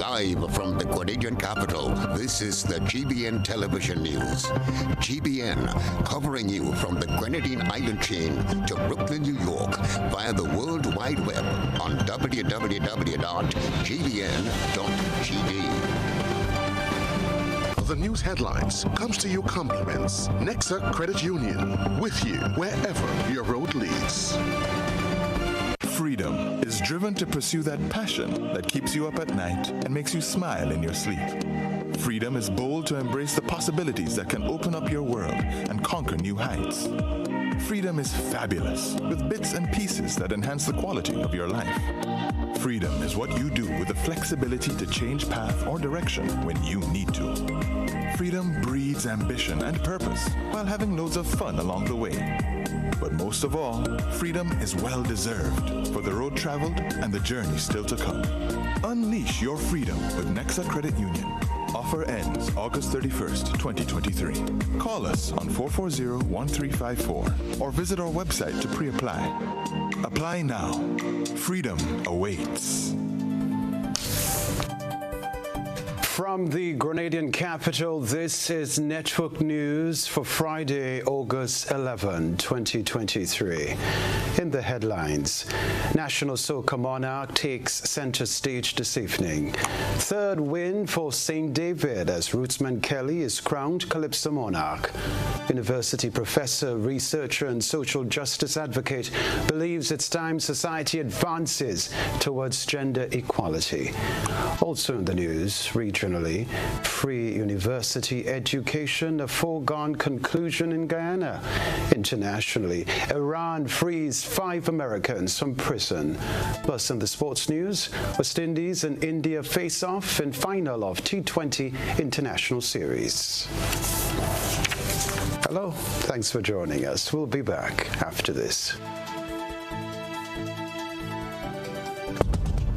Live from the Grenadian capital, this is the GBN television news. GBN, covering you from the Grenadine Island chain to Brooklyn, New York, via the World Wide Web on www.gbn.gd. The news headlines comes to you compliments Nexa Credit Union, with you wherever your road leads. Freedom is driven to pursue that passion that keeps you up at night and makes you smile in your sleep. Freedom is bold to embrace the possibilities that can open up your world and conquer new heights. Freedom is fabulous, with bits and pieces that enhance the quality of your life. Freedom is what you do with the flexibility to change path or direction when you need to. Freedom breeds ambition and purpose while having loads of fun along the way. But most of all, freedom is well-deserved for the road traveled and the journey still to come. Unleash your freedom with Nexa Credit Union. Offer ends August 31st, 2023. Call us on 440-1354 or visit our website to pre-apply. Apply now. Freedom awaits. From the Grenadian capital, this is Network News for Friday, August 11, 2023. In the headlines, National Soca Monarch takes center stage this evening. Third win for St. David as Rootsman Kelly is crowned Calypso Monarch. University professor, researcher, and social justice advocate believes it's time society advances towards gender equality. Also in the news, regionally, free university education, a foregone conclusion in Guyana. Internationally, Iran frees 5 Americans from prison. Plus, in the sports news, West Indies and India face off in final of T20 International Series. Hello, thanks for joining us. We'll be back after this.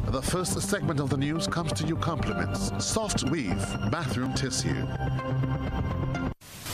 The first segment of the news comes to you compliments Soft Weave Bathroom Tissue.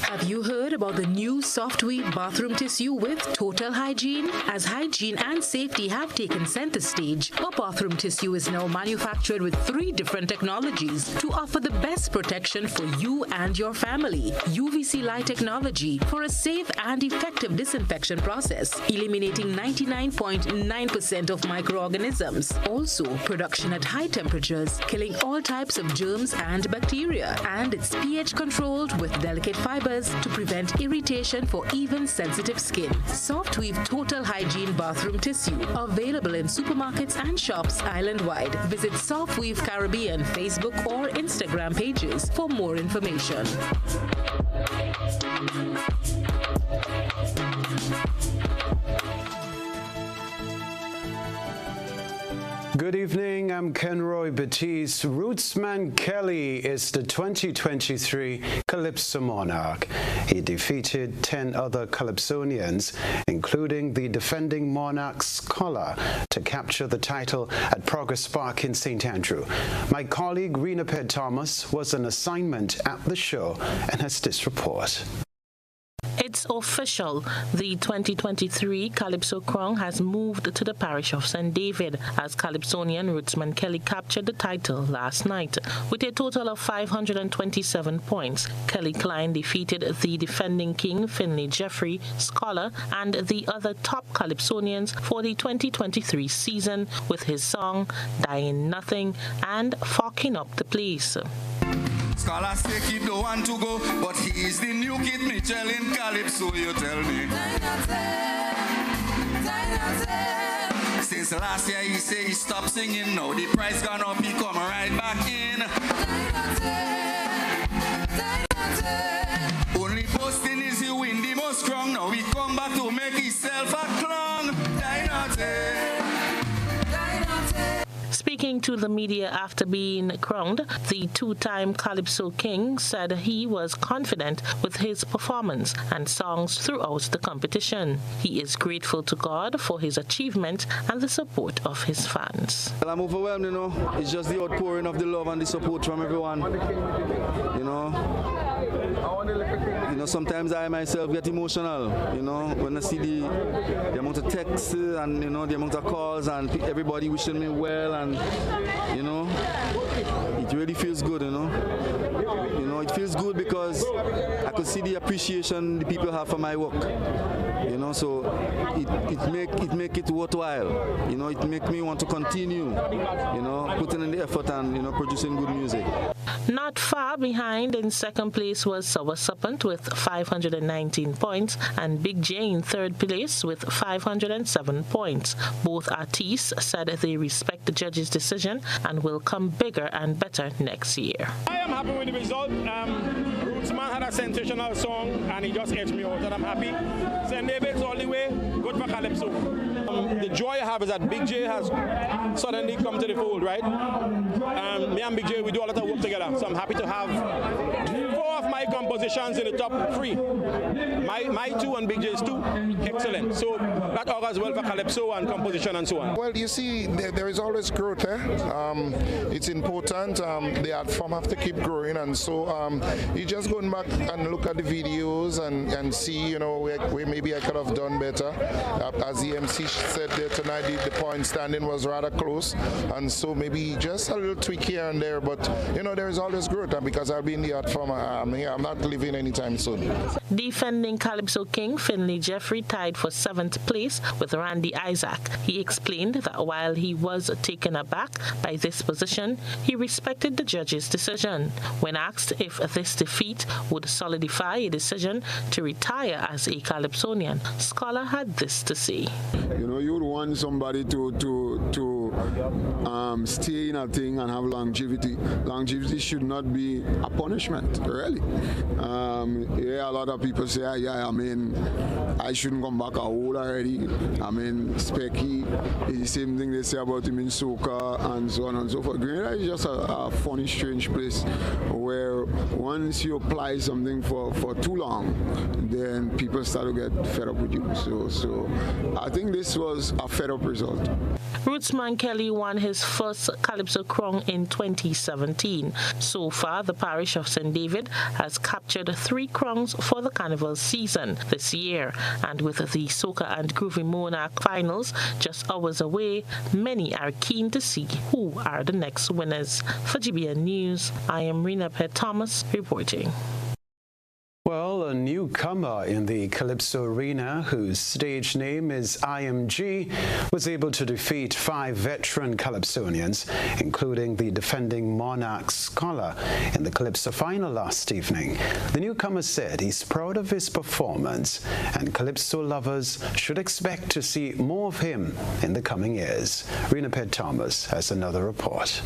Have you heard about the new Soft Weave bathroom tissue with total hygiene? As hygiene and safety have taken center stage, our bathroom tissue is now manufactured with 3 different technologies to offer the best protection for you and your family. UVC light technology for a safe and effective disinfection process, eliminating 99.9% of microorganisms. Also, production at high temperatures, killing all types of germs and bacteria. And it's pH controlled with delicate fibers to prevent irritation for even sensitive skin. Soft Weave Total Hygiene Bathroom Tissue, available in supermarkets and shops island-wide. Visit Soft Weave Caribbean Facebook or Instagram pages for more information. Good evening, I'm Kenroy. Baptiste. Rootsman Kelly is the 2023 Calypso Monarch. He defeated 10 other Calypsonians, including the defending Monarch Scholar, to capture the title at Progress Park in St. Andrew. My colleague Rena Ped Thomas was on assignment at the show and has this report. It's official. The 2023 Calypso Crown has moved to the parish of St. David as Calypsonian Rootsman Kelly captured the title last night. With a total of 527 points, Kelly Klein defeated the defending king Finley Jeffrey, Scholar, and the other top Calypsonians for the 2023 season with his song Dying Nothing and Fucking Up the Place. Scholar say he don't want to go, but he is the new Kid Mitchell in Calypso, you tell me. Since last year he say he stopped singing, now the price gone up, he come right back in. Only boasting is he win the most strong, now he come back to make himself a clown. Speaking to the media after being crowned, the 2-time Calypso King said he was confident with his performance and songs throughout the competition. He is grateful to God for his achievement and the support of his fans. Well, I'm overwhelmed, you know. It's just the outpouring of the love and the support from everyone. You know, sometimes I myself get emotional, you know, when I see the amount of texts and, you know, the amount of calls and everybody wishing me well, and you know, it really feels good, you know. You know, it feels good because I could see the appreciation the people have for my work. You know, so it make it worthwhile. You know, it make me want to continue, you know, putting in the effort and, you know, producing good music. Not far behind in second place was Sour Serpent with 519 points and Big J in third place with 507 points. Both artists said they respect the judge's decision and will come bigger and better next year. I am happy with the result. Rootsman had a sensational song and he just edged me out, and I'm happy. St. David's all the way, good for Calypso. The joy I have is that Big J has suddenly come to the fold, right? Me and Big J, we do a lot of work together, so I'm happy to have 4 of my compositions in the top 3. My 2 and Big J's 2, excellent. So that augurs well for Calypso and composition and so on. Well, you see, there is always growth. It's important. The art form have to keep growing, and so you just going back and look at the videos and see, you know, where maybe I could have done better. As the MC said there tonight, the point standing was rather close, and so maybe just a little tweak here and there. But you know, there is always growth, and because I'll be in the art form, I'm not leaving anytime soon. Defending Calypso King Finley Jeffrey tied for 7th place with Randy Isaac. He explained that while he was taken aback by this position, he respected the judge's decision. When asked if this defeat would solidify a decision to retire as a Calypsonian, Scholar had this to say. You know, you would want somebody to stay in a thing and have longevity. Longevity should not be a punishment, really. Yeah, a lot of people say, yeah, I mean, I shouldn't come back old already. I mean, Specky is the same thing they say about him in soca and so on and so forth. Grenada is just a funny, strange place where once you apply something for too long, then people start to get fed up with you. So I think this was a fed up result. Rootsman Kelly won his first Calypso Crown in 2017. So far, the parish of St. David has captured 3 crowns for the carnival season this year. And with the Soca and Groovy Monarch finals just hours away, many are keen to see who are the next winners. For GBN News, I am Rena Pett Thomas reporting. Well, a newcomer in the Calypso arena, whose stage name is IMG, was able to defeat 5 veteran Calypsonians, including the defending Monarch Scholar, in the Calypso final last evening. The newcomer said he's proud of his performance, and Calypso lovers should expect to see more of him in the coming years. Rena Pett Thomas has another report.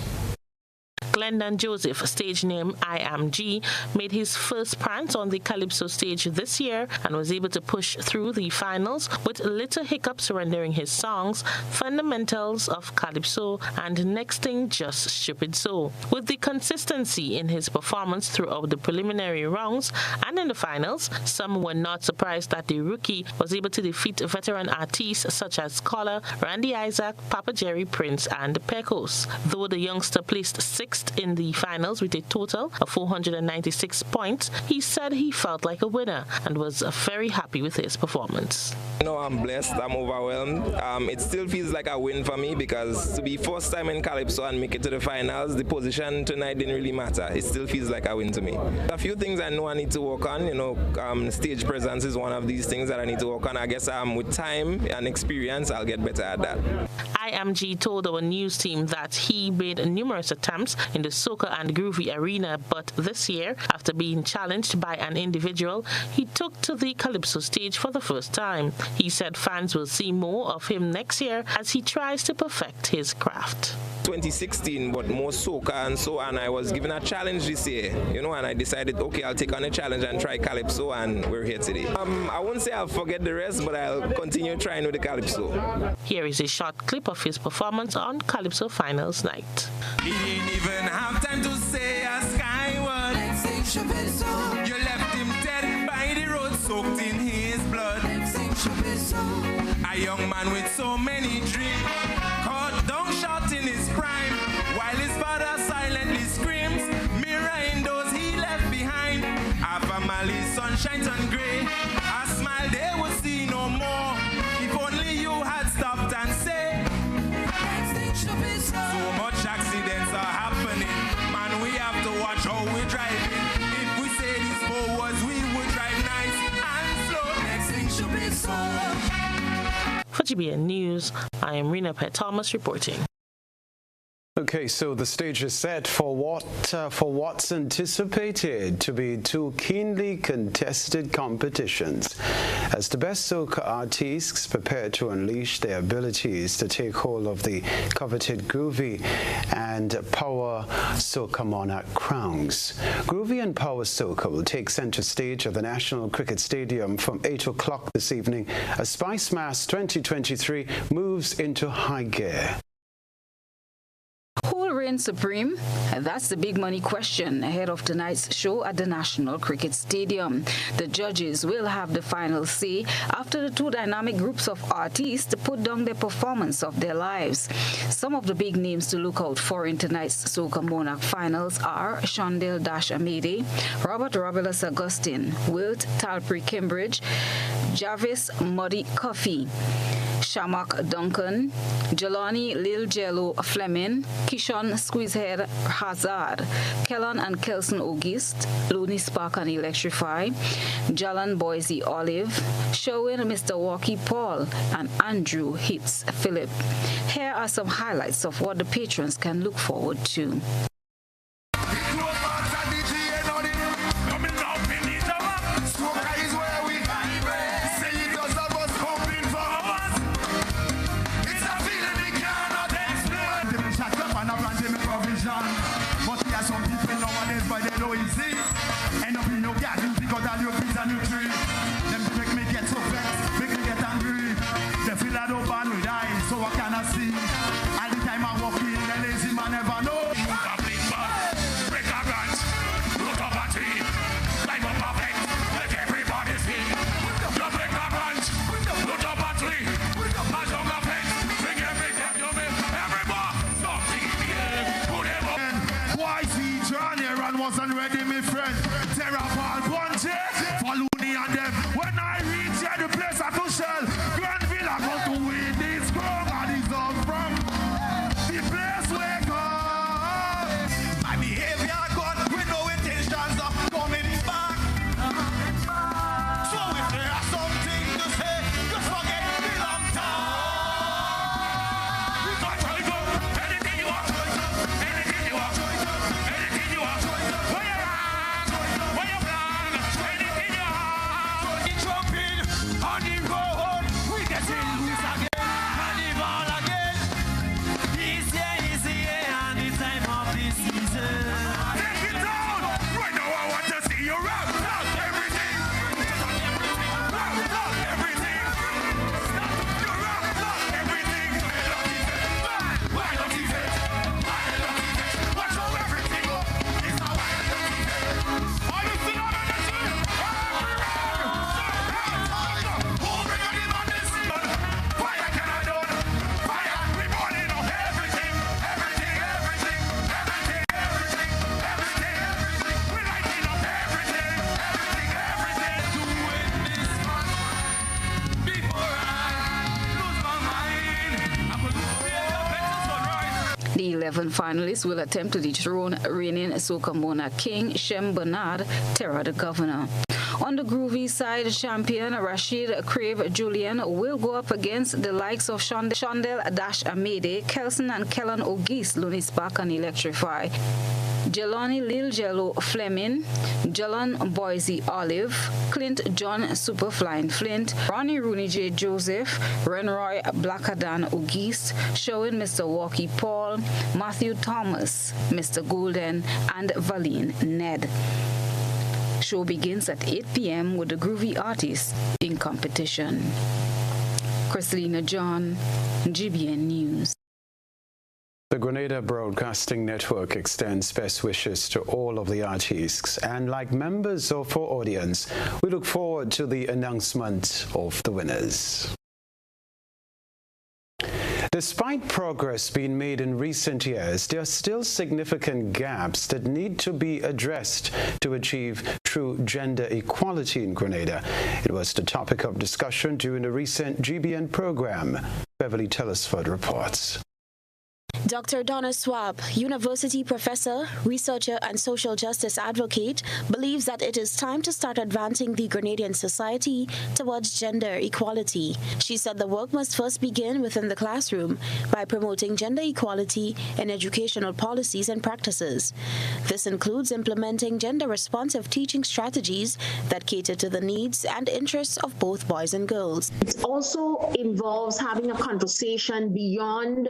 Glendon Joseph, stage name IMG, made his first prance on the Calypso stage this year and was able to push through the finals with little hiccups, rendering his songs Fundamentals of Calypso and Next Thing Just Stupid So. With the consistency in his performance throughout the preliminary rounds and in the finals, some were not surprised that the rookie was able to defeat veteran artists such as Scholar, Randy Isaac, Papa Jerry Prince, and Pecos. Though the youngster placed 6th in the finals with a total of 496 points, he said he felt like a winner and was very happy with his performance. You know, I'm blessed, I'm overwhelmed. It still feels like a win for me because to be first time in Calypso and make it to the finals, the position tonight didn't really matter. It still feels like a win to me. A few things I know I need to work on, you know, stage presence is one of these things that I need to work on. I guess with time and experience, I'll get better at that. IMG told our news team that he made numerous attempts in the Soca and Groovy arena, but this year, after being challenged by an individual, he took to the Calypso stage for the first time. He said fans will see more of him next year as he tries to perfect his craft. 2016, but more soca and so on. I was given a challenge this year, you know, and I decided, okay, I'll take on a challenge and try Calypso, and we're here today. I won't say I'll forget the rest, but I'll continue trying with the Calypso. Here is a short clip of his performance on Calypso Finals night. He didn't even have time to say a skyward. You left him dead by the road, soaked in his blood. A young man with so many dreams, caught down shot in his prime, while his father silently screams, mirror in those he left behind. A family's sunshine turned grey, a smile they would see no more. If only you had stopped and said, so much accident. For GBN News, I am Rena Pett Thomas reporting. Okay, so the stage is set for what's anticipated to be two keenly contested competitions as the best soca artists prepare to unleash their abilities to take hold of the coveted Groovy and Power Soca Monarch crowns. Groovy and Power Soca will take center stage at the National Cricket Stadium from 8 o'clock this evening as Spice Mass 2023 moves into high gear. Who will reign supreme? That's the big money question ahead of tonight's show at the National Cricket Stadium. The judges will have the final say after the two dynamic groups of artists put down their performance of their lives. Some of the big names to look out for in tonight's Soca Monarch finals are Shondell Dash Amede, Robert Robillus Augustine, Wilt Talpri Cambridge, Jarvis Muddy Coffey, Shamak Duncan, Jelani Lil Jello Fleming, Kishon Squeezehead Hazard, Kellan and Kelson Auguste, Looney Spark and Electrify, Jalan Boise Olive, Sherwin Mr. Walkie Paul, and Andrew Hits Philip. Here are some highlights of what the patrons can look forward to. Wasn't ready, my friend. Terrapal Bunche for Looney and them. When I reach here, the place I to shell. Granville, I go to win this ground and it's all from the place where God. My behavior good with no intentions of coming back. So if there are something to say, just forget the long time. Anything you want, anything you want, anything you want. The 11 finalists will attempt to dethrone reigning Soca Monarch King Shem Bernard, Terra the Governor. On the Groovy side, champion Rashid Crave Julian will go up against the likes of Shondell Dash Amede, Kelson and Kellan Auguste, Looney Spark and Electrify, Jelani Lil Jello Fleming, Jalan Boise Olive, Clint John Superflying Flint, Ronnie Rooney J. Joseph, Renroy Blackadan Auguste, Sherwin Mr. Walkie Paul, Matthew Thomas, Mr. Golden, and Valine Ned. Show begins at 8 p.m. with the Groovy artists in competition. Christelina John, GBN News. The Grenada Broadcasting Network extends best wishes to all of the artists, and like members of our audience, we look forward to the announcement of the winners. Despite progress being made in recent years, there are still significant gaps that need to be addressed to achieve true gender equality in Grenada. It was the topic of discussion during the recent GBN program. Beverly Telesford reports. Dr. Donna Swab, university professor, researcher, and social justice advocate, believes that it is time to start advancing the Grenadian society towards gender equality. She said the work must first begin within the classroom by promoting gender equality in educational policies and practices. This includes implementing gender-responsive teaching strategies that cater to the needs and interests of both boys and girls. It also involves having a conversation beyond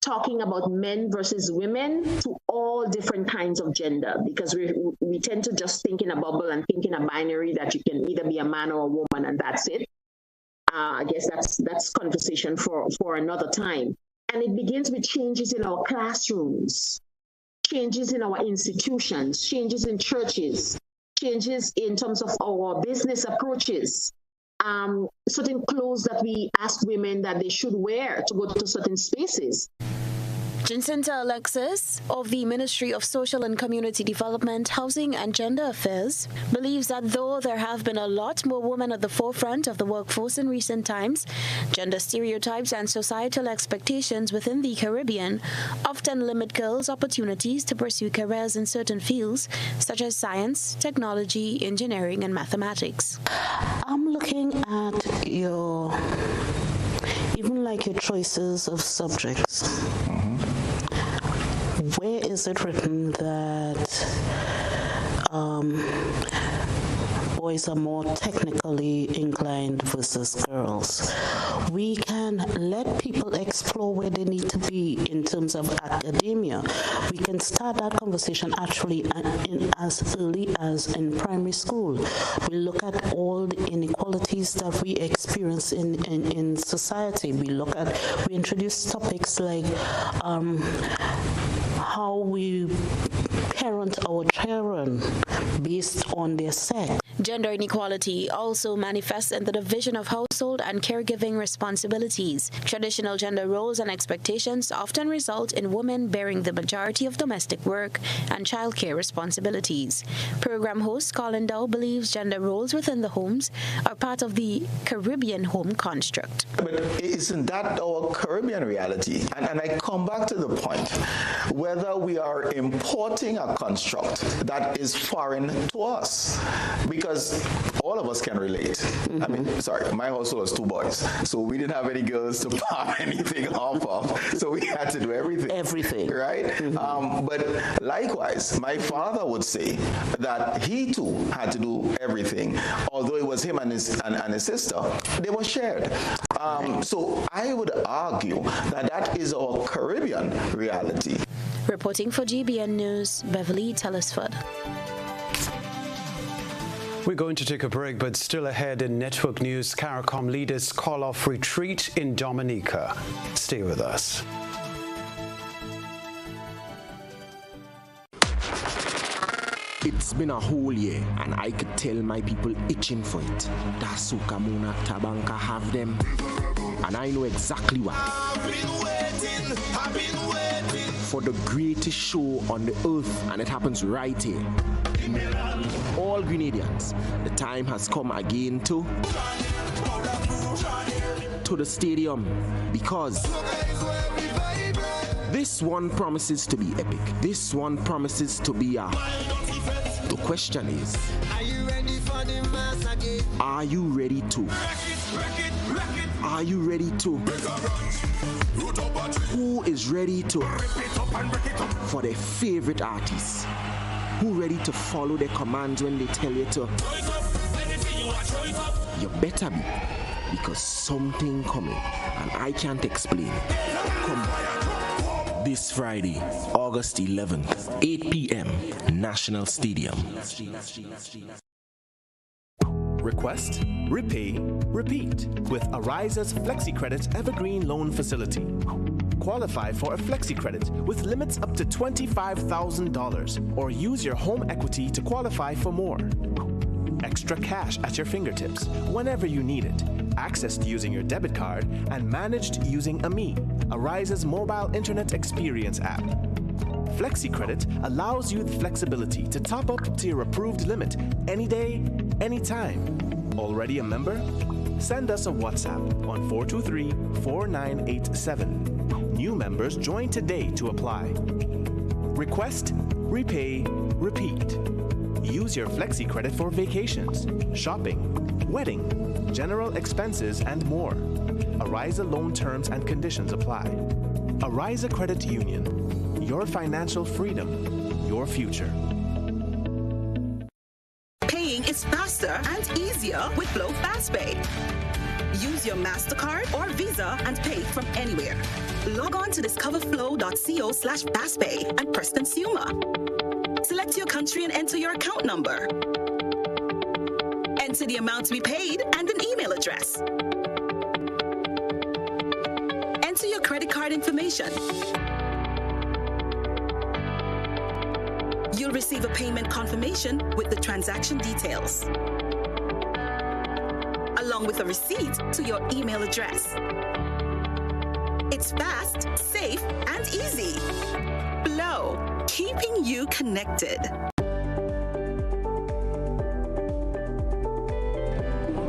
talking about men versus women to all different kinds of gender, because we tend to just think in a bubble and think in a binary that you can either be a man or a woman and that's it. I guess that's conversation for another time. And it begins with changes in our classrooms, changes in our institutions, changes in churches, changes in terms of our business approaches. Certain clothes that we ask women that they should wear to go to certain spaces. Jacinta Alexis of the Ministry of Social and Community Development, Housing and Gender Affairs believes that though there have been a lot more women at the forefront of the workforce in recent times, gender stereotypes and societal expectations within the Caribbean often limit girls' opportunities to pursue careers in certain fields such as science, technology, engineering, and mathematics. I'm looking at your choices of subjects. Where is it written that boys are more technically inclined versus girls? We can let people explore where they need to be in terms of academia. We can start that conversation actually as early as in primary school. We look at all the inequalities that we experience in society. We introduce topics like how we parent our children based on their sex. Gender inequality also manifests in the division of household and caregiving responsibilities. Traditional gender roles and expectations often result in women bearing the majority of domestic work and childcare responsibilities. Program host Colin Dow believes gender roles within the homes are part of the Caribbean home construct. But isn't that our Caribbean reality? And I come back to the point, whether we are importing a construct that is foreign to us, because all of us can relate. I mean, sorry, my household was 2 boys, so we didn't have any girls to palm anything off of, so we had to do everything. Right? But likewise, my father would say that he too had to do everything, although it was him and his sister. They were shared. So I would argue that is our Caribbean reality. Reporting for GBN News, Beverly Telesford. We're going to take a break, but still ahead in Network News, CARICOM leaders call off retreat in Dominica. Stay with us. It's been a whole year, and I could tell my people itching for it. Dasuka Muna Tabanka have them, and I know exactly why. I've been waiting for the greatest show on the earth, and it happens right here. All Grenadians, the time has come again to the stadium, because this one promises to be epic. This one promises to be a... The question is, are you ready for the mass again? Are you ready to? Are you ready to? Who is ready to? For their favorite artists? Who ready to follow their commands when they tell you to? You better be, because something coming, and I can't explain. Come this Friday, August 11th, 8 p.m., National Stadium. Request, repay, repeat with Ariza's FlexiCredit Evergreen Loan Facility. Qualify for a FlexiCredit with limits up to $25,000, or use your home equity to qualify for more. Extra cash at your fingertips whenever you need it, accessed using your debit card, and managed using AMI, Ariza's mobile internet experience app. FlexiCredit allows you the flexibility to top up to your approved limit any day, anytime. Already a member? Send us a WhatsApp on 423-4987. New members join today to apply. Request, repay, repeat. Use your Flexi Credit for vacations, shopping, wedding, general expenses, and more. Ariza loan terms and conditions apply. Ariza Credit Union. Your financial freedom, your future. Paying is faster and easier with Globe FastPay. Use your MasterCard or Visa and pay from anywhere. Log on to discoverflow.co/fastpay and press Consumer. Select your country and enter your account number. Enter the amount to be paid and an email address. Enter your credit card information. You'll receive a payment confirmation with the transaction details, along with a receipt to your email address. It's fast, safe, and easy. Flow, keeping you connected.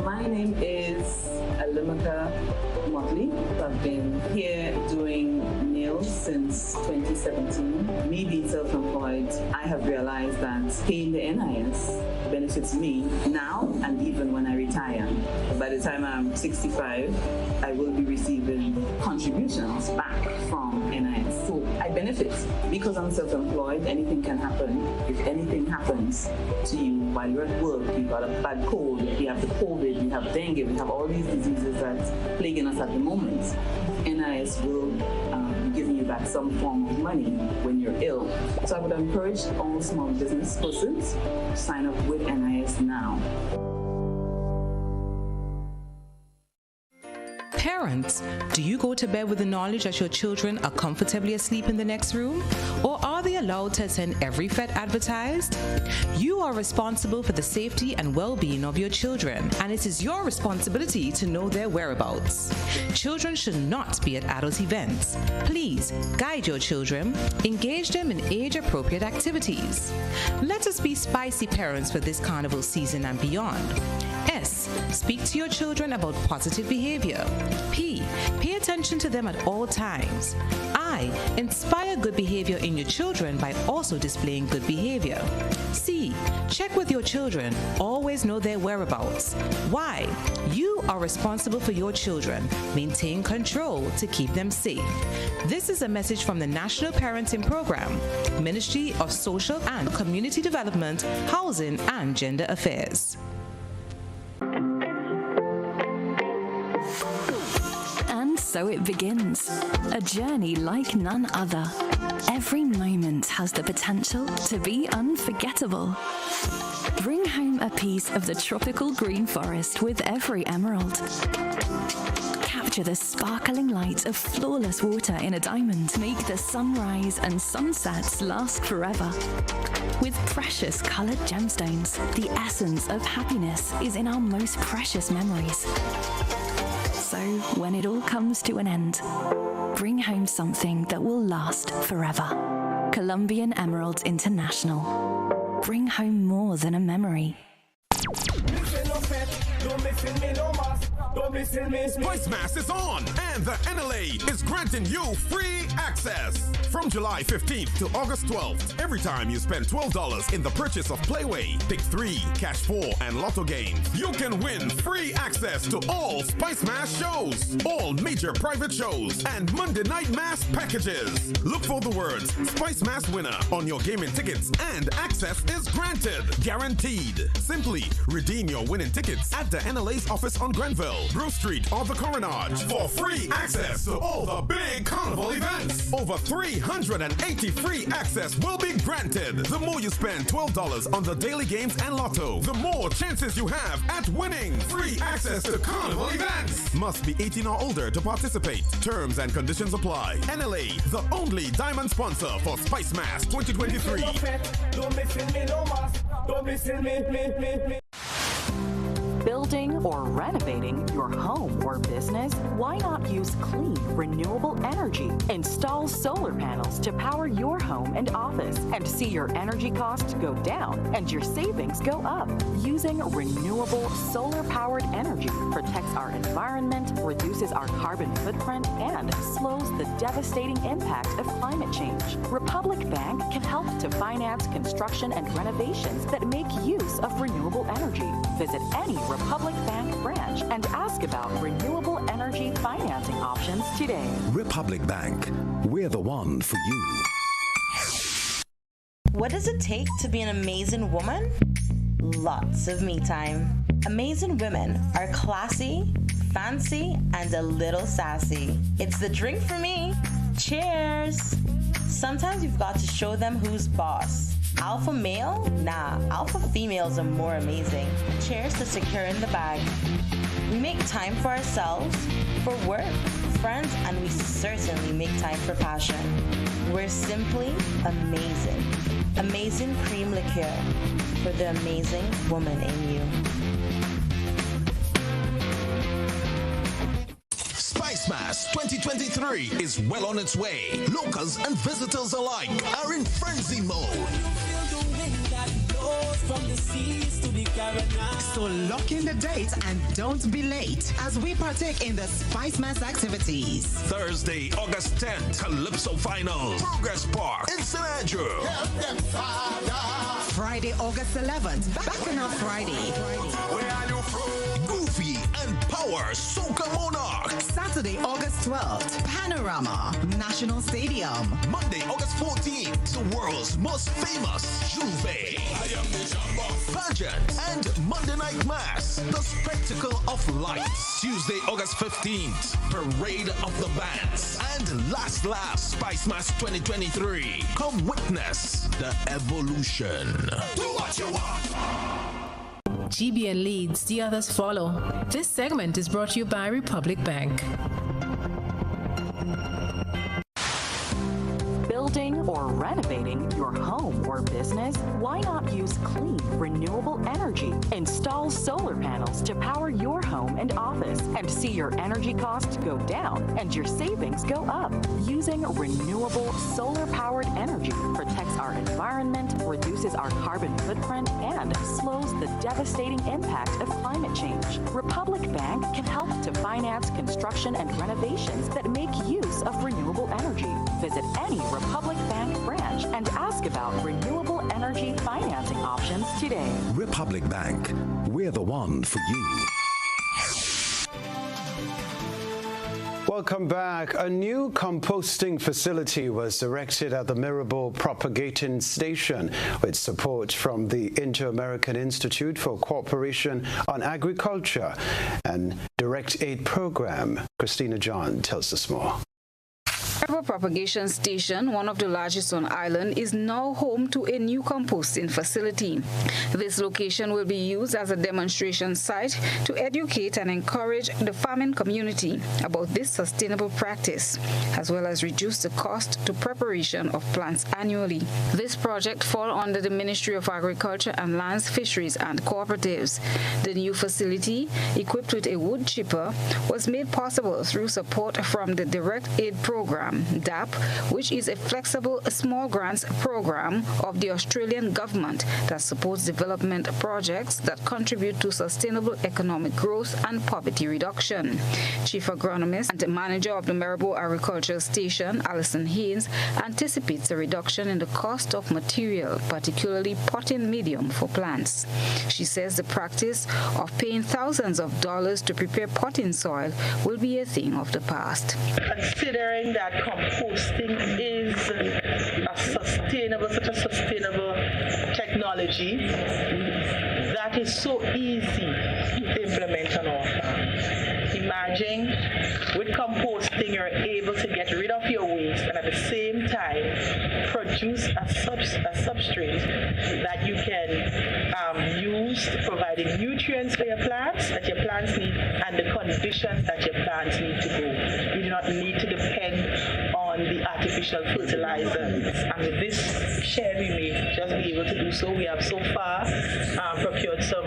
My name is Alimaka Motley. I've been here doing nails since 2017. Me being self-employed, I have realized that paying the NIS benefits me now and even when I retire. By the time I'm 65, I will be receiving contributions back from NIS. So I benefit because I'm self-employed. Anything can happen. If anything happens to you while you're at work, you've got a bad cold, you have the COVID, you have dengue, we have all these diseases that's plaguing us at the moment. NIS will be giving you back some form of money when you're ill. So I would encourage all small business persons to sign up with NIS now. Parents, do you go to bed with the knowledge that your children are comfortably asleep in the next room? Or are they allowed to attend every Fed advertised? You are responsible for the safety and well-being of your children, and it is your responsibility to know their whereabouts. Children should not be at adult events. Please guide your children, engage them in age-appropriate activities. Let us be spicy parents for this carnival season and beyond. S. Speak to your children about positive behavior. P. Pay attention to them at all times. I. Inspire good behavior in your children by also displaying good behavior. C. Check with your children. Always know their whereabouts. Y. You are responsible for your children. Maintain control to keep them safe. This is a message from the National Parenting Program, Ministry of Social and Community Development, Housing and Gender Affairs. And so it begins, a journey like none other. Every moment has the potential to be unforgettable. Bring home a piece of the tropical green forest with every emerald. Capture the sparkling light of flawless water in a diamond. Make the sunrise and sunsets last forever. With precious colored gemstones, the essence of happiness is in our most precious memories. So, when it all comes to an end, bring home something that will last forever. Colombian Emeralds International. Bring home more than a memory. Spice Mass is on, and the NLA is granting you free access. From July 15th to August 12th, every time you spend $12 in the purchase of Playway, Pick 3, Cash 4, and Lotto games, you can win free access to all Spice Mass shows, all major private shows, and Monday Night Mass packages. Look for the words Spice Mass winner on your gaming tickets, and access is granted. Guaranteed. Simply redeem your winning tickets at the NLA's office on Grenville, Grove Street, or the Coronage for free access to all the big carnival events. Over 380 free access will be granted. The more you spend $12 on the daily games and Lotto, the more chances you have at winning free access to carnival events. Must be 18 or older to participate. Terms and conditions apply. NLA, the only diamond sponsor for Spice Mass 2023. Building or renovating your home or business? Why not use clean, renewable energy? Install solar panels to power your home and office and see your energy costs go down and your savings go up. Using renewable solar-powered energy protects our environment, reduces our carbon footprint, and slows the devastating impact of climate change. Republic Bank can help to finance construction and renovations that make use of renewable energy. Visit any Republic Bank branch and ask about renewable energy financing options today. Republic Bank, we're the one for you. What does it take to be an amazing woman? Lots of me time. Amazing women are classy, fancy, and a little sassy. It's the drink for me. Cheers! Sometimes you've got to show them who's boss. Alpha male? Nah, alpha females are more amazing. Cheers to securing the bag. We make time for ourselves, for work, friends, and we certainly make time for passion. We're simply amazing. Amazing cream liqueur for the amazing woman in you. Spice Mass 2023 is well on its way. Locals and visitors alike are in frenzy mode. So lock in the date and don't be late as we partake in the Spice Mass activities. Thursday, August 10th, Calypso Finals, Progress Park in St. Andrew. Friday, August 11th, Bacchanal Friday. Goofy and Power Soca Monarch. Saturday, August 12th, Panorama, National Stadium. Monday, August 14th, the world's most famous Juve. Pageant and Monday Night Mass, the spectacle of lights. Tuesday, August 15th, Parade of the Bands. And last Spice Mass 2023. Come witness the evolution. Do what you want. GBN leads, the others follow. This segment is brought to you by Republic Bank. Building or renovating your home or business? Why not use clean, renewable energy? Install solar panels to power your home and office and see your energy costs go down and your savings go up. Using renewable solar-powered energy protects our environment, reduces our carbon footprint, and slows the devastating impact of climate change. Republic Bank can help to finance construction and renovations that make use of renewable energy. Visit any Republic Bank branch and ask about renewable energy financing options today. Republic Bank, we're the one for you. Welcome back. A new composting facility was erected at the Mirabel Propagating Station with support from the Inter-American Institute for Cooperation on Agriculture and Direct Aid Program. Christina John tells us more. Mirabel Propagation Station, one of the largest on island, is now home to a new composting facility. This location will be used as a demonstration site to educate and encourage the farming community about this sustainable practice, as well as reduce the cost to preparation of plants annually. This project falls under the Ministry of Agriculture and Lands, Fisheries and Cooperatives. The new facility, equipped with a wood chipper, was made possible through support from the Direct Aid Program, DAP, which is a flexible small grants program of the Australian government that supports development projects that contribute to sustainable economic growth and poverty reduction. Chief Agronomist and Manager of the Mirabel Agricultural Station, Alison Haynes, anticipates a reduction in the cost of material, particularly potting medium for plants. She says the practice of paying thousands of dollars to prepare potting soil will be a thing of the past. Considering that composting is such a sustainable technology that is so easy to implement on our farm. Imagine with composting you're able to get rid of your waste and at the same time produce a substrate that you can use to provide the nutrients for your plants that your plants need and the conditions that your plants need to grow. You do not need to depend on the artificial fertilizers. And with this shared, we may just be able to do so. We have so far procured some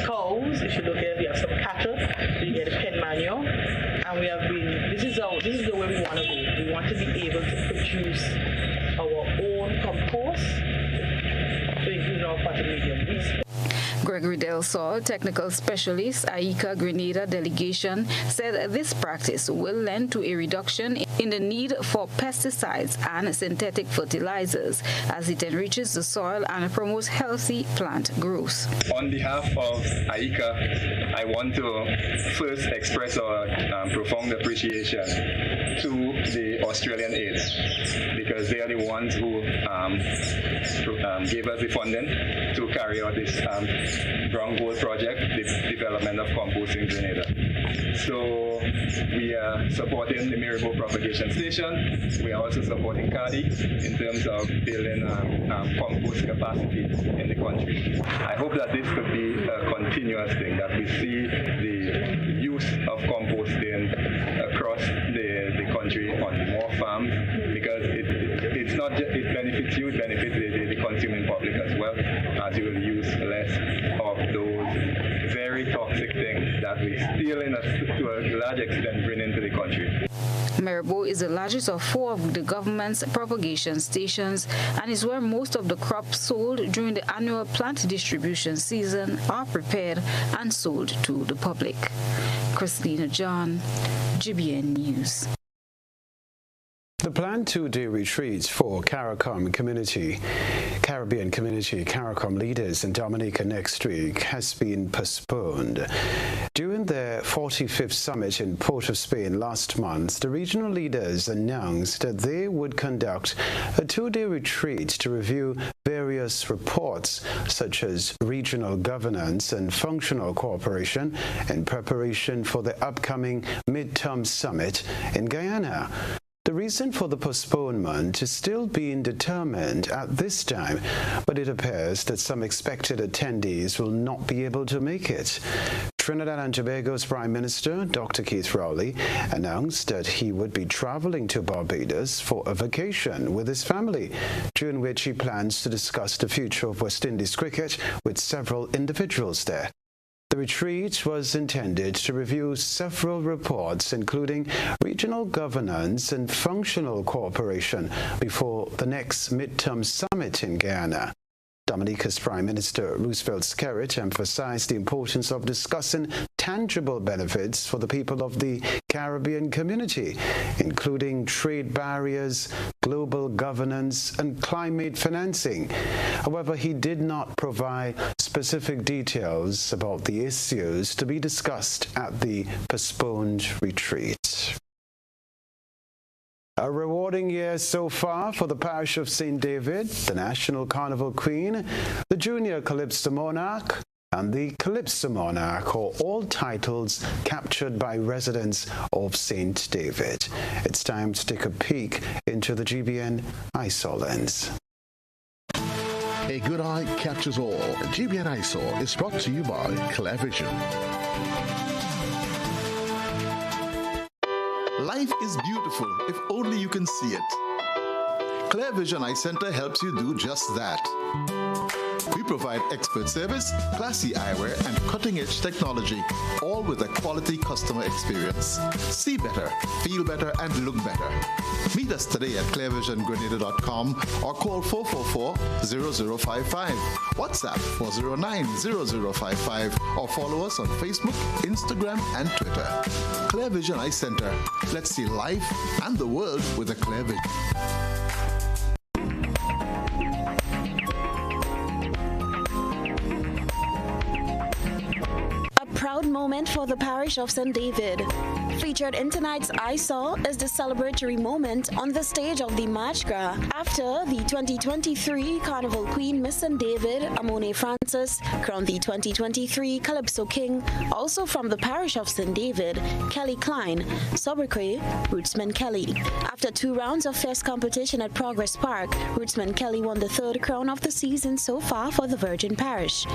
cows. If you look at, we have some cattle. We get pen manure, and we have been. This is the way we want to go. We want to be able to produce our own compost to include our potted medium waste. Gregory Del Sol, technical specialist, AICA Grenada delegation, said this practice will lend to a reduction in the need for pesticides and synthetic fertilizers as it enriches the soil and promotes healthy plant growth. On behalf of AICA, I want to first express our profound appreciation to the Australian aid, because they are the ones who gave us the funding to carry out this groundwork project, the development of composting Grenada. So we are supporting the Mirabo Propagation Station. We are also supporting CADI in terms of building compost capacity in the country. I hope that this could be a continuous thing, that we see the use of composting across the country on more farms, because it's not just, it benefits you, it benefits the consuming public as well, as you will use less of those very toxic things that we still, to a large extent, bring into the country. Mirabo is the largest of 4 of the government's propagation stations and is where most of the crops sold during the annual plant distribution season are prepared and sold to the public. Christina John, GBN News. The planned 2-day retreat for Caribbean community CARICOM leaders in Dominica next week has been postponed. During their 45th summit in Port of Spain last month, the regional leaders announced that they would conduct a 2-day retreat to review various reports such as regional governance and functional cooperation in preparation for the upcoming midterm summit in Guyana. The reason for the postponement is still being determined at this time, but it appears that some expected attendees will not be able to make it. Trinidad and Tobago's Prime Minister, Dr. Keith Rowley, announced that he would be traveling to Barbados for a vacation with his family, during which he plans to discuss the future of West Indies cricket with several individuals there. The retreat was intended to review several reports, including regional governance and functional cooperation, before the next midterm summit in Guyana. Dominica's Prime Minister Roosevelt Skerrit emphasized the importance of discussing tangible benefits for the people of the Caribbean community, including trade barriers, global governance, and climate financing. However, he did not provide specific details about the issues to be discussed at the postponed retreat. A rewarding year so far for the parish of St. David, the National Carnival Queen, the Junior Calypso Monarch, and the Calypso Monarch are all titles captured by residents of St. David. It's time to take a peek into the GBN eyesore lens. A good eye catches all. GBN eyesore is brought to you by Clear Vision. Life is beautiful if only you can see it. Clear Vision Eye Center helps you do just that. We provide expert service, classy eyewear, and cutting-edge technology, all with a quality customer experience. See better, feel better, and look better. Meet us today at clearvisiongrenada.com or call 444-0055, WhatsApp 409-0055, or follow us on Facebook, Instagram, and Twitter. Clear Vision Eye Center. Let's see life and the world with a clear vision. Proud moment for the parish of St. David. Featured in tonight's eyesore is the celebratory moment on the stage of the March Gras after the 2023 Carnival Queen Miss St. David, Amone Francis, crowned the 2023 Calypso King, also from the parish of St. David, Kelly Klein, sobriquet Rootsman Kelly. After 2 rounds of fierce competition at Progress Park, Rootsman Kelly won the 3rd crown of the season so far for the Virgin Parish.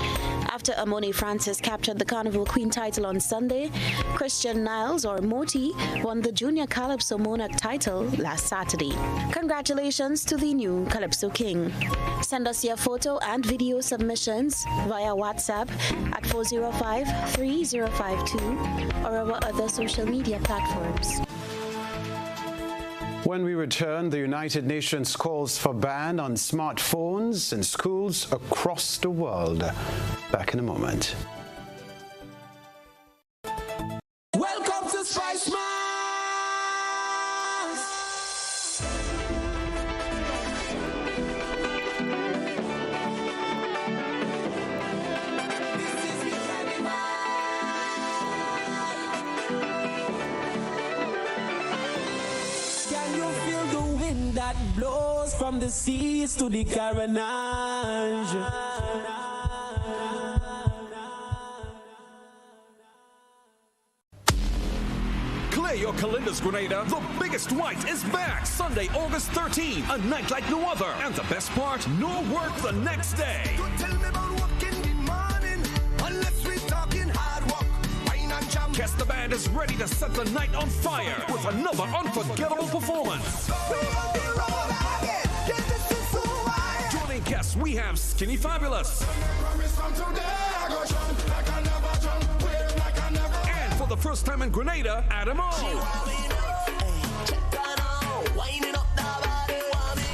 After Amone Francis captured the Carnival Queen title title on Sunday, Christian Niles, or Moti, won the Junior Calypso Monarch title last Saturday. Congratulations to the new Calypso King. Send us your photo and video submissions via WhatsApp at 405-3052 or our other social media platforms. When we return, the United Nations calls for ban on smartphones in schools across the world. Back in a moment. Welcome to Spice Man. That blows from the seas to the Carnage. Clear your calendars, Grenada. The biggest white is back Sunday, August 13. A night like no other. And the best part, no work the next day. Don't tell me about work in the morning unless we're talking hard work. Wine and jam. Guess the band is ready to set the night on fire with another unforgettable performance. Joining guests, we have Skinny Fabulous. And for the first time in Grenada, Adam O.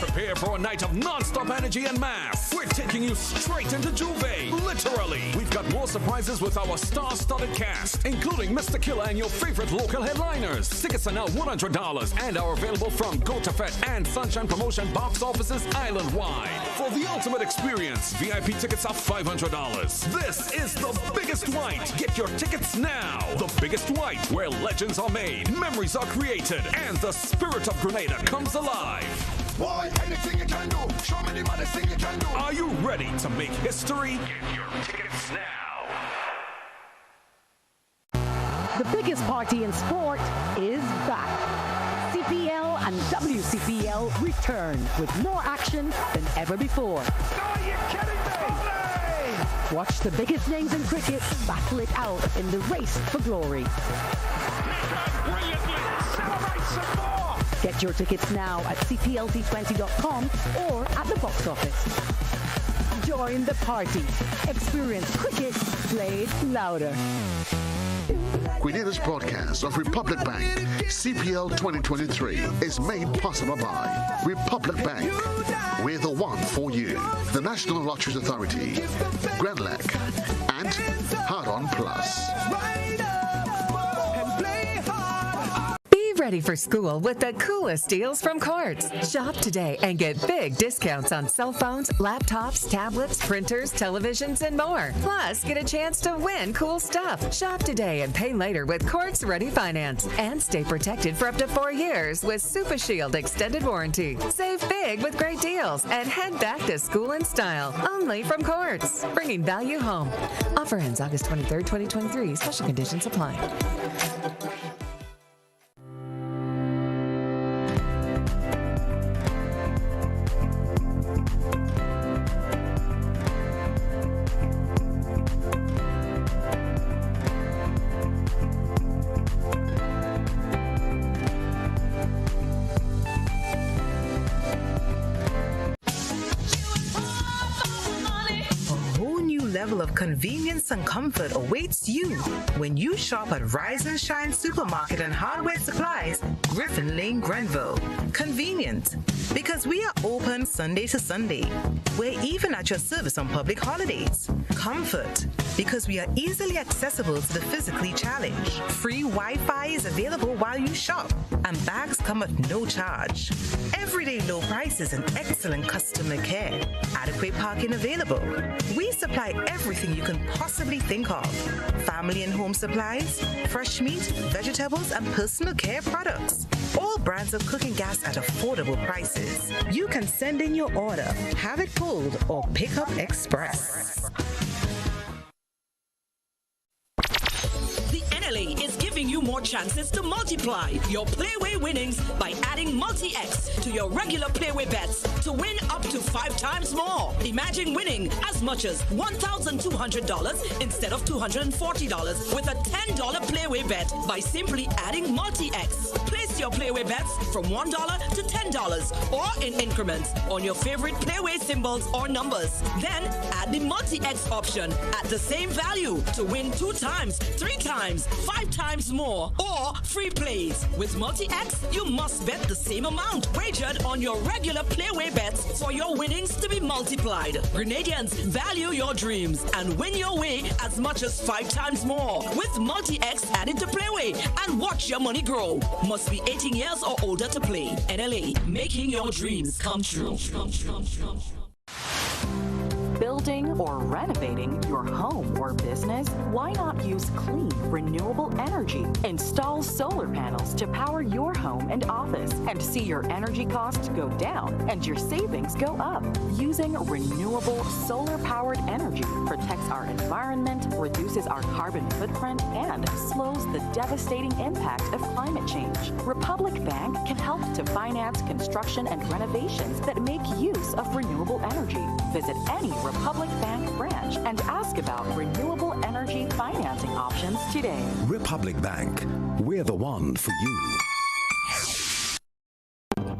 Prepare for a night of non-stop energy and mass. We're taking you straight into Juve, literally. We've got more surprises with our star-studded cast, including Mr. Killer and your favorite local headliners. Tickets are now $100 and are available from Go to Fet and Sunshine Promotion box offices island-wide. For the ultimate experience, VIP tickets are $500. This is the biggest white. Get your tickets now. The biggest white, where legends are made, memories are created, and the spirit of Grenada comes alive. Boy, anything you can do. Show me the baddest thing you can do. Are you ready to make history? Get your tickets now. The biggest party in sport is back. CPL and WCPL return with more action than ever before. No, are you kidding me? Watch the biggest names in cricket battle it out in the race for glory. Brilliantly. Celebrate some more. Get your tickets now at cplt20.com or at the box office. Join the party. Experience cricket played louder. Grenada's broadcast of Republic Bank CPL 2023 is made possible by Republic Bank. We're the one for you. The National Lotteries Authority, Grenlec, and Hard On Plus. Ready for school with the coolest deals from Courts. Shop today and get big discounts on cell phones, laptops, tablets, printers, televisions, and more. Plus, get a chance to win cool stuff. Shop today and pay later with Courts Ready Finance. And stay protected for up to 4 years with Super Shield Extended Warranty. Save big with great deals and head back to school in style. Only from Courts. Bringing value home. Offer ends August 23rd, 2023. Special conditions apply. Level of convenience and comfort awaits you when you shop at Rise and Shine Supermarket and Hardware Supplies, Griffin Lane, Grenville. Convenient, because we are open Sunday to Sunday. We're even at your service on public holidays. Comfort, because we are easily accessible to the physically challenged. Free Wi-Fi is available while you shop, and bags come at no charge. Everyday low prices and excellent customer care. Adequate parking available. We supply everything you can possibly think of. Family and home supplies, fresh meat, vegetables, and personal care products. All brands of cooking gas at affordable prices. You can send in your order, have it pulled, or pick up express. The NLA is giving giving you more chances to multiply your Playway winnings by adding Multi-X to your regular Playway bets to win up to 5 times more. Imagine winning as much as $1,200 instead of $240 with a $10 Playway bet by simply adding Multi-X. Place your Playway bets from $1 to $10 or in increments on your favorite Playway symbols or numbers. Then add the Multi-X option at the same value to win 2 times, 3 times, 5 times more, or free plays. With Multi-X, you must bet the same amount wagered on your regular Playway bets for your winnings to be multiplied. Grenadians, value your dreams and win your way as much as 5 times more with Multi-X added to Playway and watch your money grow. Must be 18 years or older to play. NLA, making your dreams come true. Building or renovating your home or business? Why not use clean, renewable energy? Install solar panels to power your home and office and see your energy costs go down and your savings go up. Using renewable solar-powered energy protects our environment, reduces our carbon footprint, and slows the devastating impact of climate change. Republic Bank can help to finance construction and renovations that make use of renewable energy. Visit any Republic Bank branch and ask about renewable energy financing options today. Republic Bank, we're the one for you.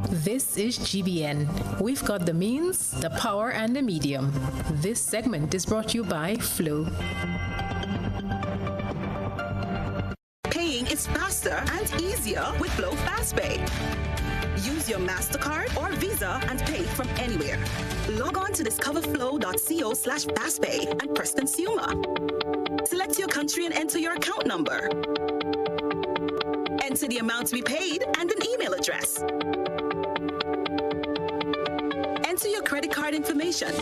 This is GBN. We've got the means, the power, and the medium. This segment is brought to you by Flow. Paying is faster and easier with Flow FastPay. Use your MasterCard or Visa and pay from anywhere. Log on to discoverflow.co/fastpay and press Consumer. Select your country and enter your account number. Enter the amount to be paid and an email address. Enter your credit card information.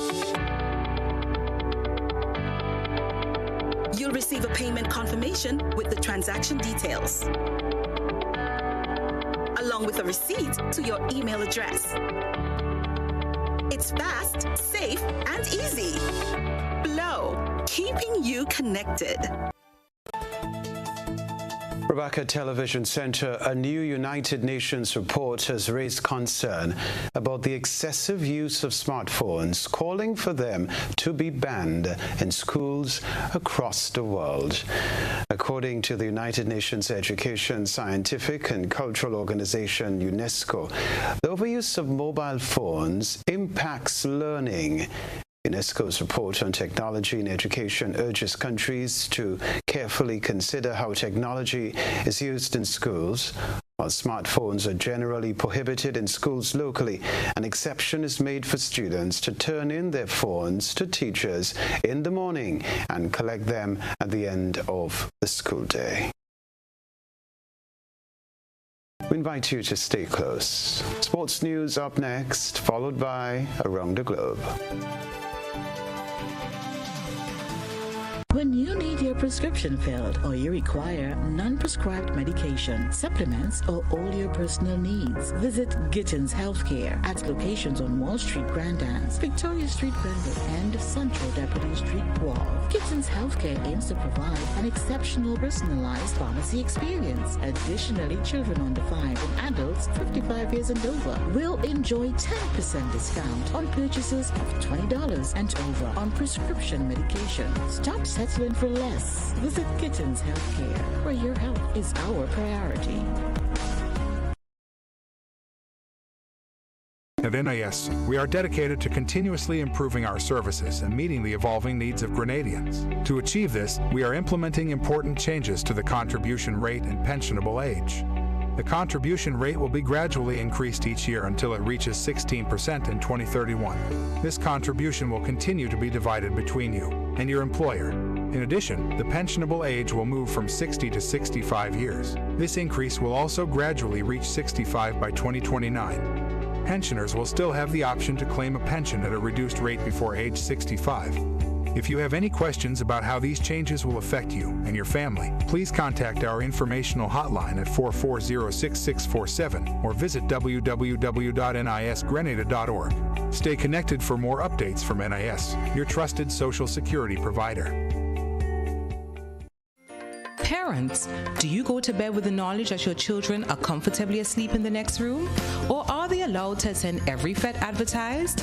You'll receive a payment confirmation with the transaction details, along with a receipt to your email address. It's fast, safe, and easy. Flow, keeping you connected. Rebecca Television Center, a new United Nations report has raised concern about the excessive use of smartphones, calling for them to be banned in schools across the world. According to the United Nations Education, Scientific and Cultural Organization, UNESCO, the overuse of mobile phones impacts learning. UNESCO's report on technology in education urges countries to carefully consider how technology is used in schools. While smartphones are generally prohibited in schools locally, an exception is made for students to turn in their phones to teachers in the morning and collect them at the end of the school day. We invite you to stay close. Sports news up next, followed by Around the Globe. When you need your prescription filled or you require non-prescribed medication, supplements, or all your personal needs, visit Gittins Healthcare at locations on Wall Street, Grand Anse, Victoria Street, Grenville, and Central Deputy Street, Wall. Gittins Healthcare aims to provide an exceptional personalized pharmacy experience. Additionally, children under 5 and adults 55 years and over will enjoy 10% discount on purchases of $20 and over on prescription medication. Stop settling for less. Visit Gittins Healthcare, where your health is our priority. At NIS, we are dedicated to continuously improving our services and meeting the evolving needs of Grenadians. To achieve this, we are implementing important changes to the contribution rate and pensionable age. The contribution rate will be gradually increased each year until it reaches 16% in 2031. This contribution will continue to be divided between you and your employer. In addition, the pensionable age will move from 60 to 65 years. This increase will also gradually reach 65 by 2029. Pensioners will still have the option to claim a pension at a reduced rate before age 65. If you have any questions about how these changes will affect you and your family, please contact our informational hotline at 440-6647 or visit www.nisgrenada.org. Stay connected for more updates from NIS, your trusted Social Security provider. Parents, do you go to bed with the knowledge that your children are comfortably asleep in the next room? Or are they allowed to attend every FET advertised?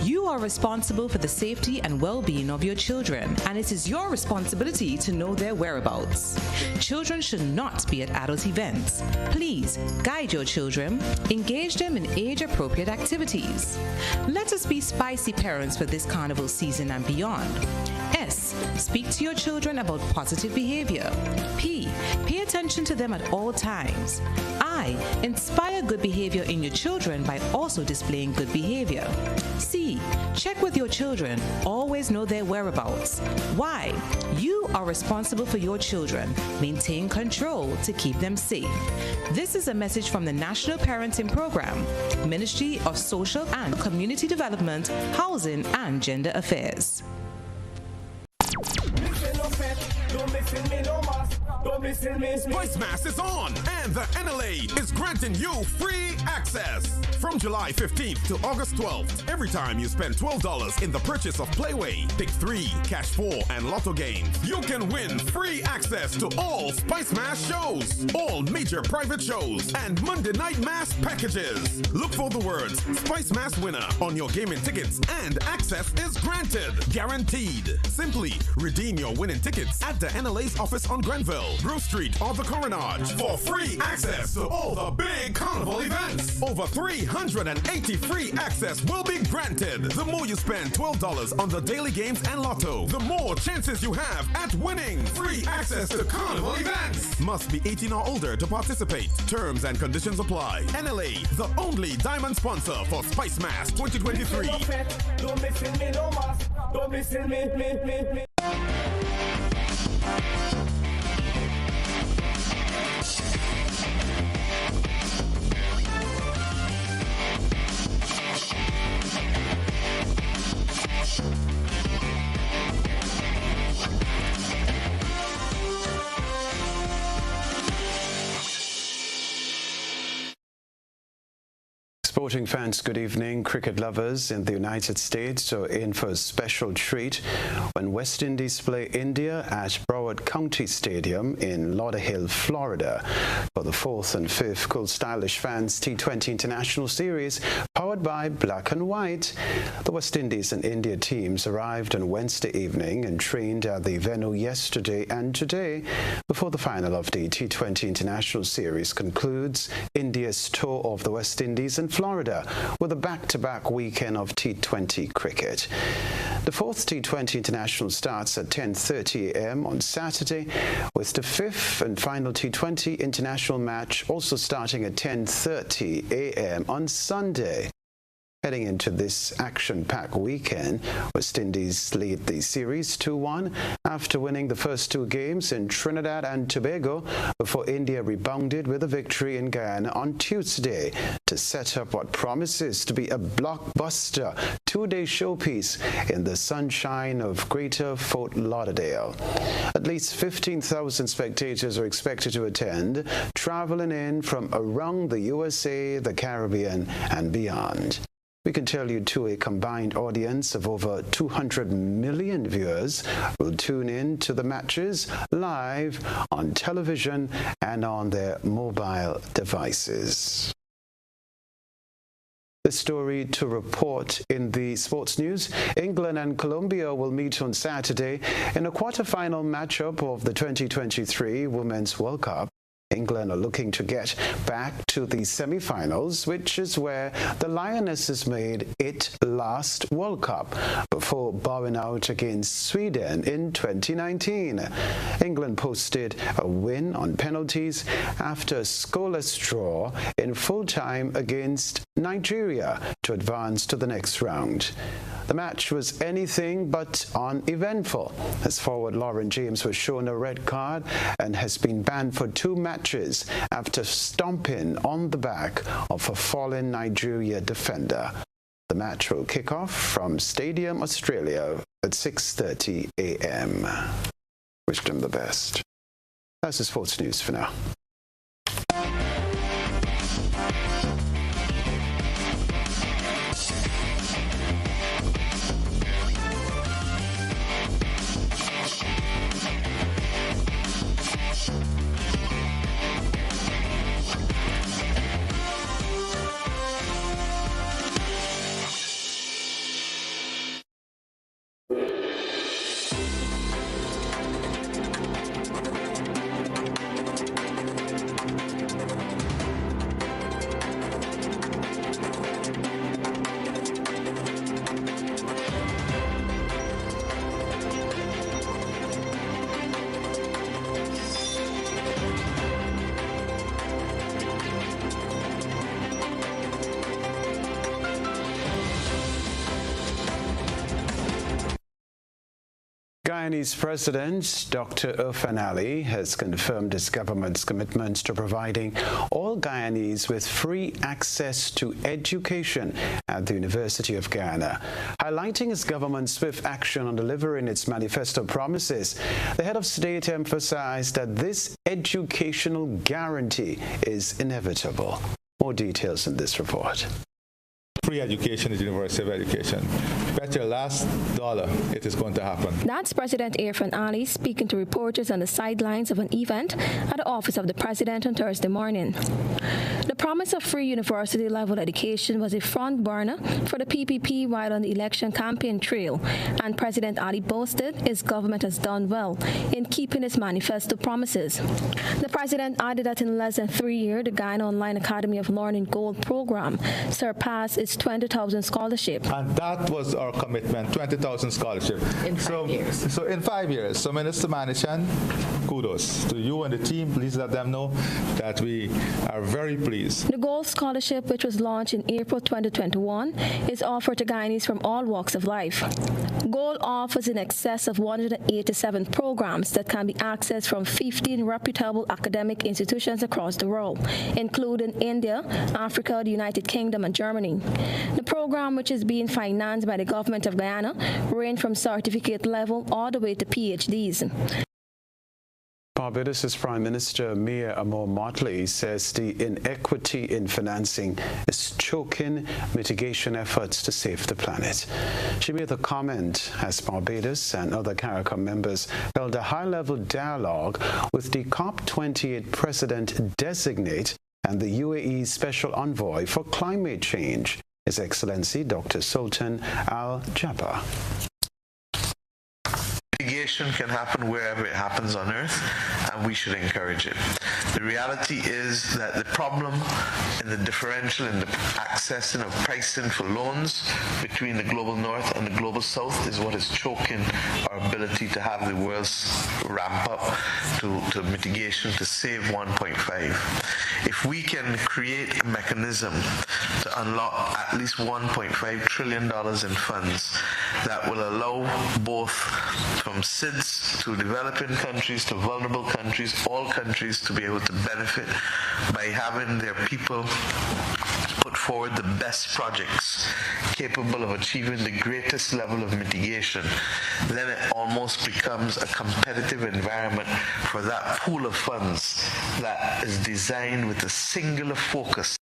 You are responsible for the safety and well-being of your children, and it is your responsibility to know their whereabouts. Children should not be at adult events. Please guide your children, engage them in age-appropriate activities. Let us be spicy parents for this carnival season and beyond. S. Speak to your children about positive behavior. P. Pay attention to them at all times. I. Inspire good behavior in your children by also displaying good behavior. C. Check with your children. Always know their whereabouts. Y. You are responsible for your children. Maintain control to keep them safe. This is a message from the National Parenting Program, Ministry of Social and Community Development, Housing and Gender Affairs. Spice Mass is on, and the NLA is granting you free access. From July 15th to August 12th, every time you spend $12 in the purchase of Playway, Pick 3, Cash 4, and Lotto games, you can win free access to all Spice Mass shows, all major private shows, and Monday Night Mass packages. Look for the words Spice Mass winner on your gaming tickets, and access is granted. Guaranteed. Simply redeem your winning tickets at the NLA's office on Grenville, Grove Street, or the Coronage for free access to all the big carnival events. Over 380 free access will be granted. The more you spend $12 on the daily games and Lotto, the more chances you have at winning free access to carnival events. Must be 18 or older to participate. Terms and conditions apply. NLA, the only diamond sponsor for Spice Mass 2023. Don't miss me no more. Don't miss me. Sporting fans, good evening. Cricket lovers in the United States are in for a special treat when West Indies play India at Broward County Stadium in Lauderhill, Florida for the 4th and 5th Cool Stylish Fans T20 International Series powered by Black and White. The West Indies and India teams arrived on Wednesday evening and trained at the venue yesterday and today before the final of the T20 International Series concludes India's tour of the West Indies and Florida with a back-to-back weekend of T20 cricket. The 4th T20 International starts at 10:30 a.m. on Saturday, with the 5th and final T20 International match also starting at 10:30 a.m. on Sunday. Heading into this action-packed weekend, West Indies lead the series 2-1 after winning the first 2 games in Trinidad and Tobago before India rebounded with a victory in Guyana on Tuesday to set up what promises to be a blockbuster 2-day showpiece in the sunshine of Greater Fort Lauderdale. At least 15,000 spectators are expected to attend, traveling in from around the USA, the Caribbean, and beyond. We can tell you too, a combined audience of over 200 million viewers will tune in to the matches live on television and on their mobile devices. The story to report in the sports news. England and Colombia will meet on Saturday in a quarter-final matchup of the 2023 Women's World Cup. England are looking to get back to the semi-finals, which is where the Lionesses made it last World Cup before bowing out against Sweden in 2019. England posted a win on penalties after a scoreless draw in full time against Nigeria to advance to the next round. The match was anything but uneventful, as forward Lauren James was shown a red card and has been banned for 2 matches after stomping on the back of a fallen Nigeria defender. The match will kick off from Stadium Australia at 6:30 a.m. Wish them the best. That's the sports news for now. Guyanese President Dr. Irfan Ali has confirmed his government's commitment to providing all Guyanese with free access to education at the University of Guyana. Highlighting his government's swift action on delivering its manifesto promises, the head of state emphasized that this educational guarantee is inevitable. More details in this report. Free education is universal education. Bet your last dollar it is going to happen. That's President Irfan Ali speaking to reporters on the sidelines of an event at the office of the president on Thursday morning. The promise of free university-level education was a front burner for the PPP while on the election campaign trail, and President Ali boasted his government has done well in keeping its manifesto promises. The president added that in less than 3 years, the Guyana Online Academy of Learning Gold program surpassed its 20,000 scholarship. And that was our commitment, 20,000 scholarship. In 5 years. So in 5 years. So Minister Manichan, kudos to you and the team. Please let them know that we are very pleased. The Gold Scholarship, which was launched in April 2021, is offered to Guyanese from all walks of life. Gold offers in excess of 187 programs that can be accessed from 15 reputable academic institutions across the world, including India, Africa, the United Kingdom, and Germany. The program, which is being financed by the government of Guyana, range from certificate level all the way to PhDs. Barbados' Prime Minister Mia Motley says the inequity in financing is choking mitigation efforts to save the planet. She made the comment as Barbados and other CARICOM members held a high-level dialogue with the COP28 President-designate and the UAE's Special Envoy for Climate Change, His Excellency Dr. Sultan Al Jaber. Mitigation can happen wherever it happens on Earth, and we should encourage it. The reality is that the problem in the differential in the accessing of pricing for loans between the global north and the global south is what is choking our ability to have the world's ramp up to mitigation to save 1.5. If we can create a mechanism to unlock at least $1.5 trillion in funds that will allow both from SIDS to developing countries to vulnerable countries, all countries to be able to benefit by having their people put forward the best projects capable of achieving the greatest level of mitigation, then it almost becomes a competitive environment for that pool of funds that is designed with a singular focus.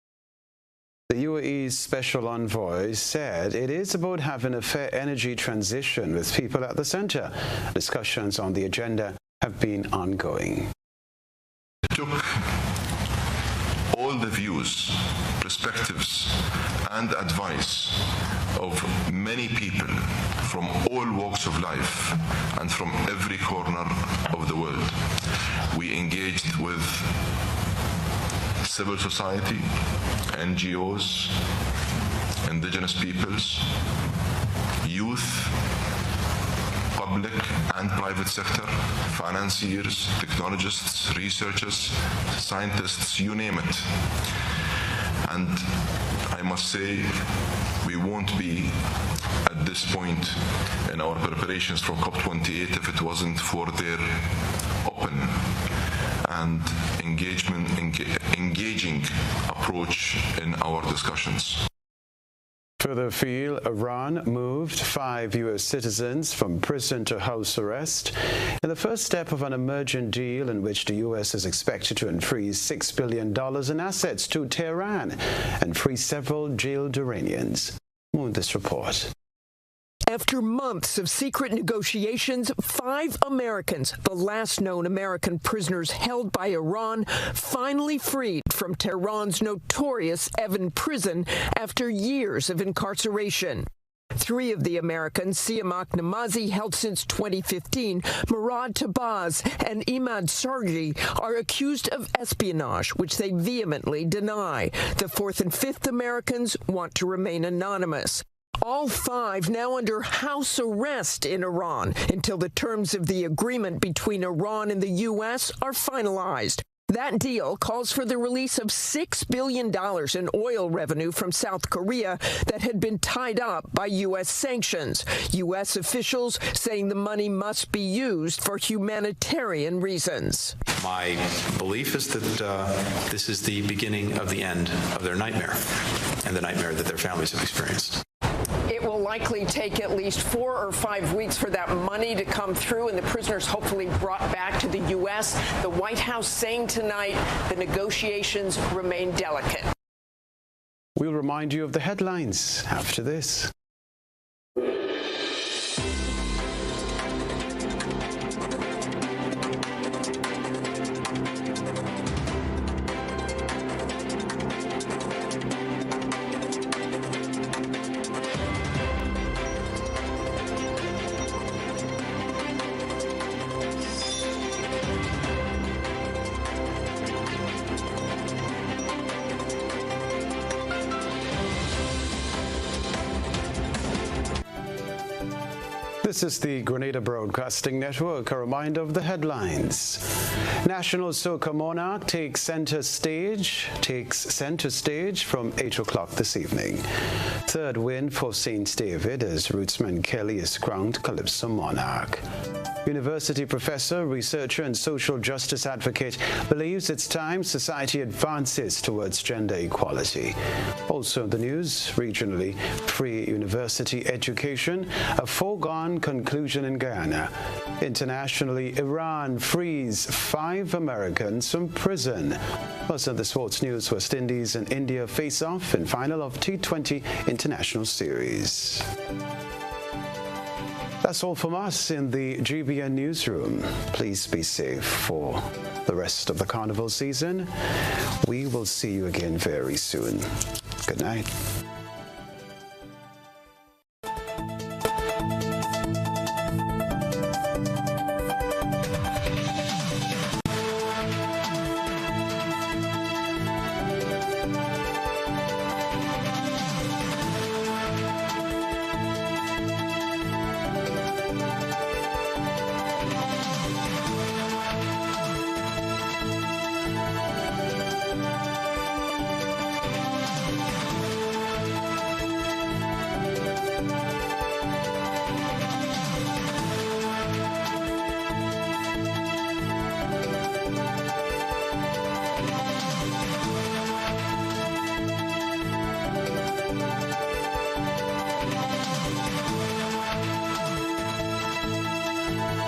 The UAE's Special Envoy said it is about having a fair energy transition with people at the center. Discussions on the agenda have been ongoing. Took all the views, perspectives, and advice of many people from all walks of life and from every corner of the world. We engaged with civil society, NGOs, indigenous peoples, youth, public and private sector, financiers, technologists, researchers, scientists, you name it. And I must say, we won't be at this point in our preparations for COP28 if it wasn't for their open and engaging approach in our discussions. Further afield, Iran moved 5 U.S. citizens from prison to house arrest in the first step of an emergent deal in which the U.S. is expected to unfreeze $6 billion in assets to Tehran and free several jailed Iranians. More in this report. After months of secret negotiations, 5 Americans, the last known American prisoners held by Iran, finally freed from Tehran's notorious Evin prison after years of incarceration. 3 of the Americans, Siamak Namazi, held since 2015, Murad Tabaz, and Imad Sargi, are accused of espionage, which they vehemently deny. The 4th and 5th Americans want to remain anonymous. All 5 now under house arrest in Iran until the terms of the agreement between Iran and the U.S. are finalized. That deal calls for the release of $6 billion in oil revenue from South Korea that had been tied up by U.S. sanctions. U.S. officials saying the money must be used for humanitarian reasons. My belief is that this is the beginning of the end of their nightmare and the nightmare that their families have experienced. It will likely take at least 4 or 5 weeks for that money to come through and the prisoners hopefully brought back to the U.S. The White House saying tonight the negotiations remain delicate. We'll remind you of the headlines after this. This is the Grenada Broadcasting Network. A reminder of the headlines. National Soca Monarch takes center stage from 8 o'clock this evening. Third win for St. David as Rootsman Kelly is crowned Calypso Monarch. University professor, researcher, and social justice advocate believes it's time society advances towards gender equality. Also in the news, regionally, free university education, a foregone conclusion in Guyana. Internationally, Iran frees 5 Americans from prison. Plus in the sports news, West Indies and India face off in final of T20 International Series. That's all from us in the GBN newsroom. Please be safe for the rest of the carnival season. We will see you again very soon. Good night.